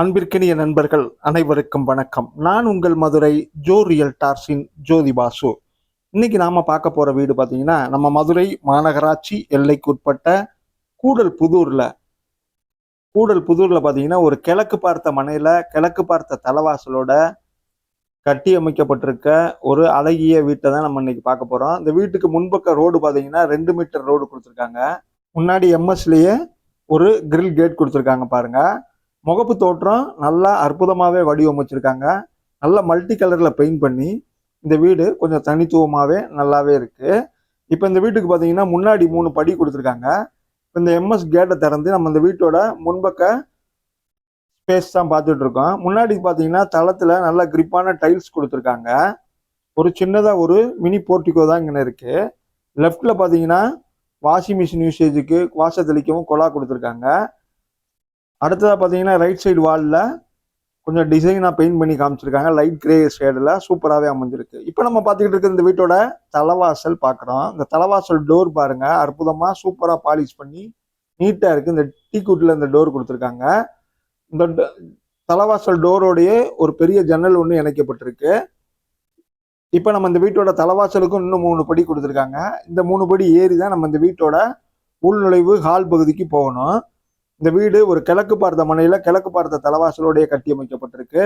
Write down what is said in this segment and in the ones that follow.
அன்பிற்கினிய நண்பர்கள் அனைவருக்கும் வணக்கம். நான் உங்கள் மதுரை ஜோ ரியல்டார்ஸின் ஜோதி பாசு. இன்னைக்கு நாம பார்க்க போற வீடு பார்த்தீங்கன்னா, நம்ம மதுரை மாநகராட்சி எல்லைக்கு உட்பட்ட கூடல் புதூர்ல பார்த்தீங்கன்னா, ஒரு கிழக்கு பார்த்த மனையில கிழக்கு பார்த்த தலவாசலோட கட்டி அமைக்கப்பட்டிருக்க ஒரு அழகிய வீட்டை தான் நம்ம இன்னைக்கு பார்க்க போறோம். இந்த வீட்டுக்கு முன்பக்க ரோடு பார்த்தீங்கன்னா 2 மீட்டர் ரோடு கொடுத்துருக்காங்க. முன்னாடி எம்எஸ்லயே ஒரு கிரில் கேட் கொடுத்துருக்காங்க பாருங்க. முகப்பு தோற்றம் நல்லா அற்புதமாகவே வடிவமைச்சிருக்காங்க. நல்லா மல்டி கலரில் பெயிண்ட் பண்ணி இந்த வீடு கொஞ்சம் தனித்துவமாகவே நல்லாவே இருக்குது. இப்போ இந்த வீட்டுக்கு பார்த்தீங்கன்னா முன்னாடி 3 படி கொடுத்துருக்காங்க. இப்போ இந்த எம்எஸ் கேட்டை திறந்து நம்ம இந்த வீட்டோட முன்பக்க ஸ்பேஸ் தான் பார்த்துட்டு இருக்கோம். முன்னாடி பார்த்தீங்கன்னா தளத்தில் நல்லா கிரிப்பான டைல்ஸ் கொடுத்துருக்காங்க. ஒரு சின்னதாக ஒரு மினி போர்ட்டிகோ தான் இங்கே இருக்குது. லெஃப்டில் பார்த்தீங்கன்னா வாஷிங் மிஷின் யூசேஜுக்கு வாச தெளிக்கவும் குழா கொடுத்துருக்காங்க. அடுத்ததாக பார்த்தீங்கன்னா ரைட் சைடு வாலில் கொஞ்சம் டிசைனாக பெயிண்ட் பண்ணி காமிச்சிருக்காங்க. லைட் கிரே ஷேடில் சூப்பராகவே அமைஞ்சிருக்கு. இப்போ நம்ம பார்த்துக்கிட்டு இருக்க இந்த வீட்டோட தலைவாசல் பார்க்குறோம். இந்த தலைவாசல் டோர் பாருங்கள், அற்புதமாக சூப்பராக பாலிஷ் பண்ணி நீட்டாக இருக்குது. இந்த டீக்குட்டில் இந்த டோர் கொடுத்துருக்காங்க. இந்த தலைவாசல் டோரோடையே ஒரு பெரிய ஜன்னல் ஒன்று இணைக்கப்பட்டிருக்கு. இப்போ நம்ம இந்த வீட்டோட தலைவாசலுக்கும் இன்னும் 3 படி கொடுத்துருக்காங்க. இந்த 3 படி ஏறி தான் நம்ம இந்த வீட்டோட உள்நுழைவு ஹால் பகுதிக்கு போகணும். இந்த வீடு ஒரு கிழக்கு பார்த்த மனையில கிழக்கு பார்த்த தலவாசலோடைய கட்டி அமைக்கப்பட்டிருக்கு.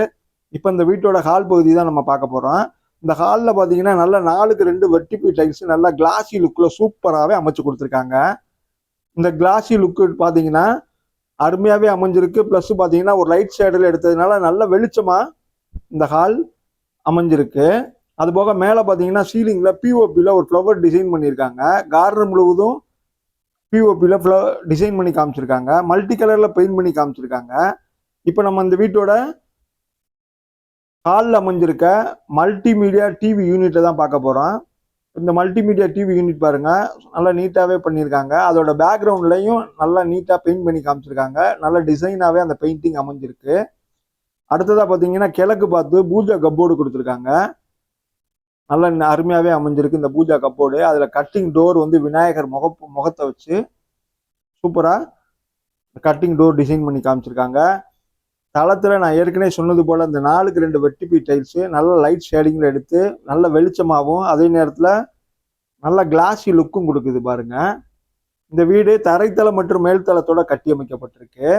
இப்போ இந்த வீட்டோட ஹால் பகுதி தான் நம்ம பார்க்க போறோம். இந்த ஹாலில் பார்த்தீங்கன்னா நல்ல 4க்கு 2 வெட்டிபி டைல்ஸ் நல்லா கிளாசி லுக்கில் சூப்பராகவே அமைச்சு கொடுத்துருக்காங்க. இந்த கிளாசி லுக்கு பார்த்தீங்கன்னா அருமையாகவே அமைஞ்சிருக்கு. ப்ளஸ் பார்த்தீங்கன்னா ஒரு லைட் ஷேடில் எடுத்ததுனால நல்ல வெளிச்சமாக இந்த ஹால் அமைஞ்சிருக்கு. அது போக மேலே பார்த்தீங்கன்னா சீலிங்கில் பிஓபியில் ஒரு ஃப்ளவர் டிசைன் பண்ணியிருக்காங்க. கார்டன் முழுவதும் பிஓபியில் டிசைன் பண்ணி காமிச்சிருக்காங்க. மல்டி கலரில் பெயிண்ட் பண்ணி காமிச்சிருக்காங்க. இப்போ நம்ம இந்த வீட்டோட ஹாலில் அமைஞ்சிருக்க மல்டிமீடியா டிவி யூனிட்டை தான் பார்க்க போகிறோம். இந்த மல்டிமீடியா டிவி யூனிட் பாருங்கள், நல்லா நீட்டாகவே பண்ணியிருக்காங்க. அதோட பேக்ரவுண்ட்லையும் நல்லா நீட்டாக பெயிண்ட் பண்ணி காமிச்சிருக்காங்க. நல்ல டிசைனாகவே அந்த பெயிண்டிங் அமைஞ்சிருக்கு. அடுத்ததாக பார்த்தீங்கன்னா கிழக்கு பார்த்து பூஜா கப்போர்டு கொடுத்துருக்காங்க. நல்லா அருமையாகவே அமைஞ்சிருக்கு இந்த பூஜா கப்போர்டு. அதில் கட்டிங் டோர் வந்து விநாயகர் முகத்தை வச்சு சூப்பராக கட்டிங் டோர் டிசைன் பண்ணி காமிச்சிருக்காங்க. தளத்தில் நான் ஏற்கனவே சொன்னது போல் இந்த 4க்கு 2 வெட்டிபி டைல்ஸு நல்ல லைட் ஷேடிங்கில் எடுத்து நல்ல வெளிச்சமாகவும் அதே நேரத்தில் நல்ல கிளாஸி லுக்கும் கொடுக்குது பாருங்க. இந்த வீடு தரைத்தளம் மற்றும் மேல்தளத்தோட கட்டி அமைக்கப்பட்டிருக்கு.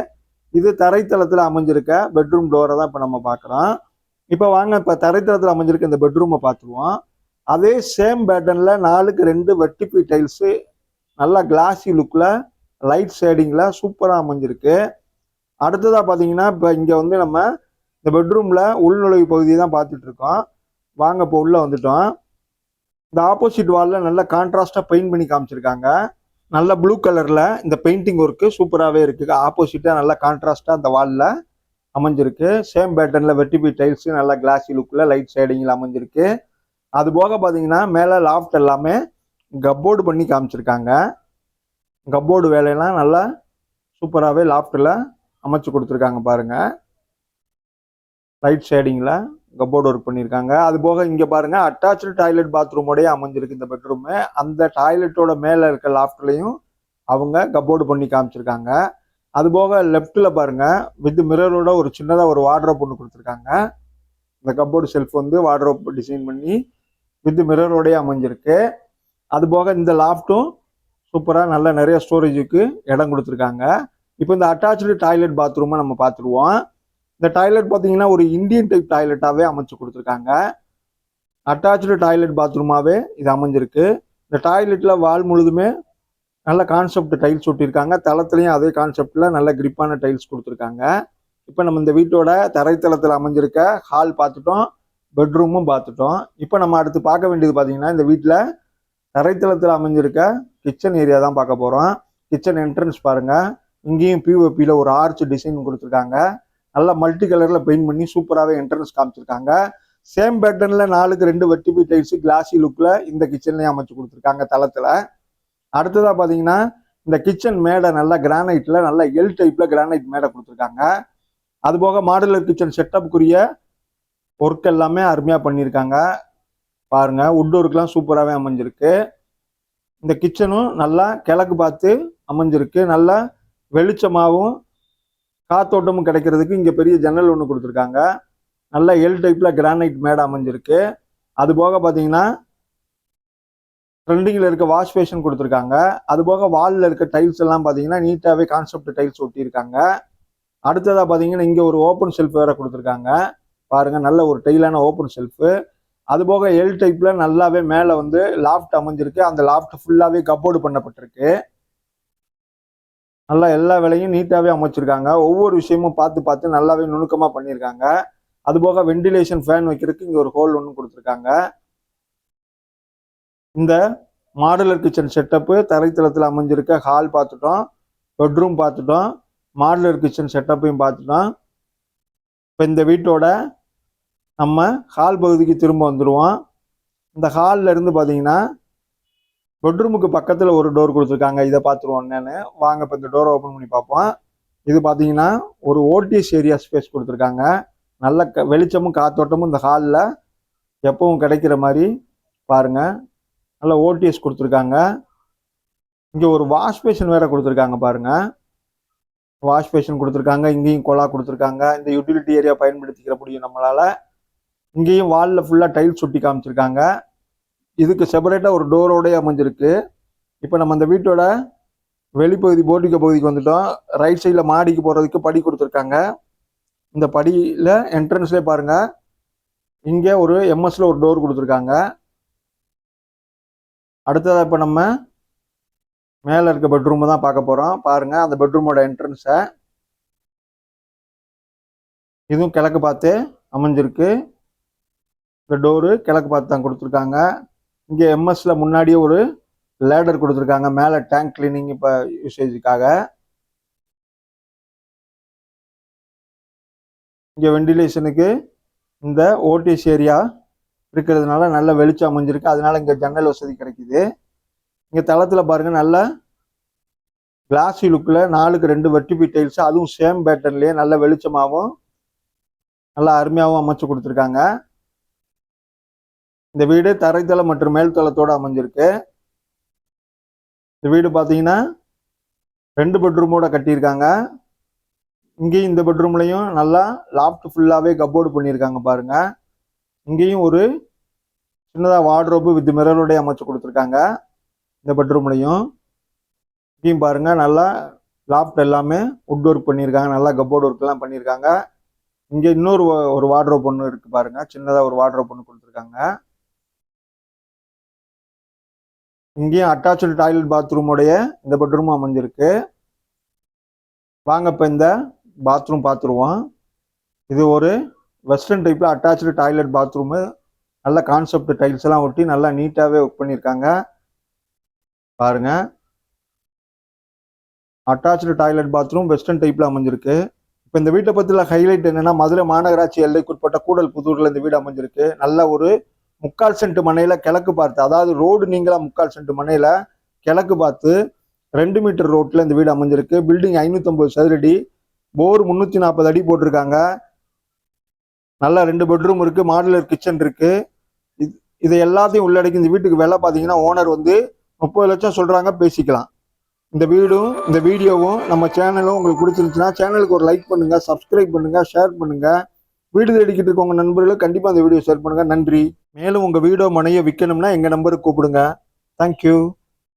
இது தரைத்தளத்தில் அமைஞ்சிருக்க பெட்ரூம் டோரை தான் இப்போ நம்ம பார்க்குறோம். இப்போ வாங்க இப்போ தரைத்தளத்தில் அமைஞ்சிருக்க இந்த பெட்ரூமை பார்த்துருவோம். அதே சேம் பேட்டர்னில் 4க்கு 2 வெட்டிபி டைல்ஸு நல்லா கிளாஸி லுக்கில் லைட் ஷேடிங்கில் சூப்பராக அமைஞ்சிருக்கு. அடுத்ததாக பார்த்தீங்கன்னா இப்போ இங்கே வந்து நம்ம இந்த பெட்ரூமில் உள்நுழைவு பகுதியை தான் பார்த்துட்டு இருக்கோம். வாங்க இப்போ உள்ளே வந்துட்டோம். இந்த ஆப்போசிட் வாலில் நல்லா கான்ட்ராஸ்டாக பெயிண்ட் பண்ணி காமிச்சிருக்காங்க. நல்ல ப்ளூ கலரில் இந்த பெயிண்டிங் ஒர்க்கு சூப்பராகவே இருக்குது. ஆப்போசிட்டாக நல்லா கான்ட்ராஸ்டாக அந்த வாலில் அமைஞ்சிருக்கு. சேம் பேட்டர்னில் வெட்டிபி டைல்ஸு நல்லா கிளாஸி லுக்கில் லைட் ஷேடிங்கில் அமைஞ்சிருக்கு. அது போக பார்த்தீங்கன்னா மேலே லாஃப்ட் எல்லாமே கப்போர்டு பண்ணி காமிச்சிருக்காங்க. கப்போர்டு வேலையெல்லாம் நல்லா சூப்பராகவே லாஃப்டில் அமைச்சு கொடுத்துருக்காங்க பாருங்கள். லைட் ஷேடிங்கில் கப்போர்டு ஒர்க் பண்ணியிருக்காங்க. அது போக இங்கே பாருங்கள் அட்டாச்சு டாய்லெட் பாத்ரூமோடய அமைஞ்சிருக்கு இந்த பெட்ரூமு. அந்த டாய்லெட்டோட மேலே இருக்க லாஃப்ட்லையும் அவங்க கப்போர்டு பண்ணி காமிச்சிருக்காங்க. அது போக லெஃப்டில் பாருங்கள் வித் மிரரோட ஒரு சின்னதாக ஒரு வார்ட்ரோப் ஒன்று கொடுத்துருக்காங்க. இந்த கப்போர்டு செல்ஃப் வந்து வார்ட்ரோப் டிசைன் பண்ணி வித் மிரரோடய அமைஞ்சிருக்கு. அது போக இந்த லாஃப்ட்டும் சூப்பராக நல்ல நிறைய ஸ்டோரேஜுக்கு இடம் கொடுத்துருக்காங்க. இப்போ இந்த அட்டாச்சு டாய்லெட் பாத்ரூமை நம்ம பார்த்துருவோம். இந்த டாய்லெட் பார்த்தீங்கன்னா ஒரு இந்தியன் டைப் டாய்லெட்டாகவே அமைச்சு கொடுத்துருக்காங்க. அட்டாச்சு டாய்லெட் பாத்ரூமாகவே இது அமைஞ்சிருக்கு. இந்த டாய்லெட்டில் வால் முழுதுமே நல்ல கான்செப்ட் டைல்ஸ் ஒட்டியிருக்காங்க. தளத்துலையும் அதே கான்செப்டில் நல்ல கிரிப்பான டைல்ஸ் கொடுத்துருக்காங்க. இப்போ நம்ம இந்த வீட்டோட தரைத்தளத்தில் அமைஞ்சிருக்க ஹால் பார்த்துட்டோம், பெட்ரூமும் பார்த்துட்டோம். இப்போ நம்ம அடுத்து பார்க்க வேண்டியது பார்த்தீங்கன்னா இந்த வீட்டில் தரைத்தளத்தில் அமைஞ்சிருக்க கிச்சன் ஏரியா தான் பார்க்க போகிறோம். கிச்சன் என்ட்ரன்ஸ் பாருங்கள், இங்கேயும் பிஓபியில் ஒரு ஆர்ச் டிசைன் கொடுத்துருக்காங்க. நல்லா மல்டி கலரில் பெயிண்ட் பண்ணி சூப்பராகவே என்ட்ரன்ஸ் காமிச்சிருக்காங்க. சேம் பேட்டர்னில் 4க்கு 2 வெட்டிபி டைல்ஸு கிளாஸி லுக்கில் இந்த கிச்சன்லேயும் அமைச்சு கொடுத்துருக்காங்க தளத்தில். அடுத்ததாக பார்த்தீங்கன்னா இந்த கிச்சன் மேடை நல்லா கிரானைட்டில் நல்லா எல் டைப்பில் கிரானைட் மேடை கொடுத்துருக்காங்க. அதுபோக மாடுலர் கிச்சன் செட்டப்புக்குரிய ஒர்க் எல்லாமே அருமையாக பண்ணியிருக்காங்க பாருங்கள். உட் ஒர்க்லாம் சூப்பராகவே அமைஞ்சிருக்கு. இந்த கிச்சனும் நல்லா கிழக்கு பார்த்து அமைஞ்சிருக்கு. நல்லா வெளிச்சமாகவும் காத்தோட்டமும் கிடைக்கிறதுக்கு இங்கே பெரிய ஜன்னல் ஒன்று கொடுத்துருக்காங்க. நல்ல எல் டைப்பில் கிரானைட் மேடை அமைஞ்சிருக்கு. அது போக பார்த்தீங்கன்னா ட்ரெண்டிங்கில் இருக்க வாஷ் பேஷன் கொடுத்துருக்காங்க. அது போக வாலில் இருக்க டைல்ஸ் எல்லாம் பார்த்தீங்கன்னா நீட்டாகவே கான்செப்ட் டைல்ஸ் ஒட்டியிருக்காங்க. அடுத்ததாக பார்த்தீங்கன்னா இங்கே ஒரு ஓப்பன் ஷெல்ஃப் வேறு கொடுத்துருக்காங்க. பாருங்கள், நல்ல ஒரு டைலான ஓப்பன் ஷெல்ஃபு. அது போக எல் டைப்பில் நல்லாவே மேலே வந்து லாஃப்ட் அமைஞ்சிருக்கு. அந்த லாஃப்ட் ஃபுல்லாகவே கப்போர்டு பண்ணப்பட்டிருக்கு. நல்லா எல்லா வேலையும் நீட்டாகவே அமைச்சிருக்காங்க. ஒவ்வொரு விஷயமும் பார்த்து பார்த்து நல்லாவே நுணுக்கமாக பண்ணியிருக்காங்க. அது போக வெண்டிலேஷன் ஃபேன் வைக்கிறதுக்கு இங்கே ஒரு ஹோல் ஒன்று கொடுத்துருக்காங்க. இந்த மாடுலர் கிச்சன் செட்டப்பு தரைத்தளத்தில் அமைஞ்சிருக்க ஹால் பார்த்துட்டோம், பெட்ரூம் பார்த்துட்டோம், மாடுலர் கிச்சன் செட்டப்பையும் பார்த்துட்டோம். இப்போ இந்த வீட்டோட நம்ம ஹால் பகுதிக்கு திரும்ப வந்துடுவோம். இந்த ஹாலில் இருந்து பார்த்தீங்கன்னா பெட்ரூமுக்கு பக்கத்தில் ஒரு டோர் கொடுத்துருக்காங்க. இதை பார்த்துருவோம் என்னன்னு. வாங்க இப்போ இந்த டோரை ஓப்பன் பண்ணி பார்ப்போம். இது பார்த்தீங்கன்னா ஒரு ஓடிஎஸ் ஏரியா ஸ்பேஸ் கொடுத்துருக்காங்க. நல்ல வெளிச்சமும் காத்தோட்டமும் இந்த ஹாலில் எப்பவும் கிடைக்கிற மாதிரி பாருங்கள். நல்ல ஓடிஎஸ் கொடுத்துருக்காங்க. இங்கே ஒரு வாஷ் பேஷன் வேறு கொடுத்துருக்காங்க பாருங்கள். வாஷ் பேஷன் கொடுத்துருக்காங்க. இங்கேயும் கொலா கொடுத்துருக்காங்க. இந்த யூட்டிலிட்டி ஏரியா பயன்படுத்திக்கிற முடியும் நம்மளால். இங்கேயும் வாலில் ஃபுல்லாக டைல்ஸ் ஒட்டி காமிச்சிருக்காங்க. இதுக்கு செப்பரேட்டாக ஒரு டோரோடய அமைஞ்சிருக்கு. இப்போ நம்ம அந்த வீட்டோட வெளிப்பகுதி போர்டிகோ பகுதிக்கு வந்துட்டோம். ரைட் சைடில் மாடிக்கு போகிறதுக்கு படி கொடுத்துருக்காங்க. இந்த படியில் என்ட்ரன்ஸ்லேயே பாருங்கள், இங்கே ஒரு எம்எஸ்ல ஒரு டோர் கொடுத்துருக்காங்க. அடுத்ததாக இப்போ நம்ம மேலே இருக்க பெட்ரூமை தான் பார்க்க போகிறோம். பாருங்கள் அந்த பெட்ரூமோட என்ட்ரன்ஸை. இதுவும் கிழக்கு பார்த்து அமைஞ்சிருக்கு. இந்த டோரு கிழக்கு பார்த்து தான் கொடுத்துருக்காங்க. இங்கே எம்எஸ்ல முன்னாடியே ஒரு லேடர் கொடுத்துருக்காங்க மேலே டேங்க் கிளீனிங் இப்போ யூசேஜுக்காக. இங்கே வெண்டிலேஷனுக்கு இந்த ஓடிஎஸ் ஏரியா இருக்கிறதுனால நல்ல வெளிச்சம் அமைஞ்சிருக்கு. அதனால இங்கே ஜன்னல் வசதி கிடைக்குது. இங்கே தளத்தில் பாருங்கள், நல்ல கிளாஸி லுக்கில் 4x2 வெட்டிபி டைல்ஸ், அதுவும் சேம் பேட்டர்ன்லேயே நல்ல வெளிச்சமாகவும் நல்லா அருமையாகவும் அமைச்சு கொடுத்துருக்காங்க. இந்த வீடு தரைத்தளம் மற்றும் மேல்தளத்தோடு அமைஞ்சிருக்கு. இந்த வீடு பார்த்தீங்கன்னா 2 பெட்ரூமோட கட்டியிருக்காங்க. இங்கேயும் இந்த பெட்ரூம்லையும் நல்லா லாஃப்ட் ஃபுல்லாகவே கப்போர்டு பண்ணியிருக்காங்க பாருங்க. இங்கேயும் ஒரு சின்னதாக வார்ட்ரோப்பு வித் மிரரோடைய அமைச்சு கொடுத்துருக்காங்க. இந்த பெட்ரூம்லையும் இங்கேயும் பாருங்க, நல்லா லாஃப்ட் எல்லாமே வுட் ஒர்க் பண்ணியிருக்காங்க. நல்லா கப்போர்டு ஒர்க் எல்லாம் பண்ணியிருக்காங்க. இங்கே இன்னொரு ஒரு வார்ட்ரோப் ஒன்று இருக்கு பாருங்க, சின்னதாக ஒரு வார்ட்ரோப் ஒன்று கொடுத்துருக்காங்க. இங்கேயும் அட்டாச்சு டாய்லெட் பாத்ரூமோடைய இந்த பெட்ரூமும் அமைஞ்சிருக்கு. வாங்க இப்போ இந்த பாத்ரூம் பார்த்துருவோம். இது ஒரு வெஸ்டர்ன் டைப்பில் அட்டாச்சு டாய்லெட் பாத்ரூமு. நல்ல கான்செப்ட் டைல்ஸ் எல்லாம் ஒட்டி நல்லா நீட்டாகவே ஒர்க் பண்ணியிருக்காங்க பாருங்க. அட்டாச்சு டாய்லெட் பாத்ரூம் வெஸ்டர்ன் டைப்பில் அமைஞ்சிருக்கு. இப்போ இந்த வீட்டை பற்றில ஹைலைட் என்னன்னா, மதுரை மாநகராட்சி எல்லைக்குட்பட்ட கூடல் புதூரில் இந்த வீடு அமைஞ்சிருக்கு. நல்ல ஒரு 3/4 சென்ட் மனையில் கிழக்கு பார்த்து, அதாவது ரோடு நீங்களா 3/4 சென்ட் மனையில் கிழக்கு பார்த்து 2 மீட்டர் ரோட்டில் இந்த வீடு அமைஞ்சிருக்கு. பில்டிங் 550 சதுரடி, போர் 340 அடி போட்டிருக்காங்க. நல்லா 2 பெட்ரூம் இருக்குது, மாடுலர் கிச்சன் இருக்குது. இதை எல்லாத்தையும் உள்ளடக்கி இந்த வீட்டுக்கு விலை பார்த்தீங்கன்னா ஓனர் வந்து 30 லட்சம் சொல்கிறாங்க, பேசிக்கலாம். இந்த வீடும் இந்த வீடியோவும் நம்ம சேனலும் உங்களுக்கு பிடிச்சிருந்துச்சுன்னா சேனலுக்கு ஒரு லைக் பண்ணுங்கள், சப்ஸ்கிரைப் பண்ணுங்கள், ஷேர் பண்ணுங்கள். வீடு தேடிக்கிட்டு இருக்க உங்கள் நண்பர்களுக்கு கண்டிப்பாக அந்த வீடியோ ஷேர் பண்ணுங்கள். நன்றி. மேலும் உங்கள் வீடோ மனையை விற்கணும்னா எங்கள் நம்பருக்கு கூப்பிடுங்க. தேங்க்யூ.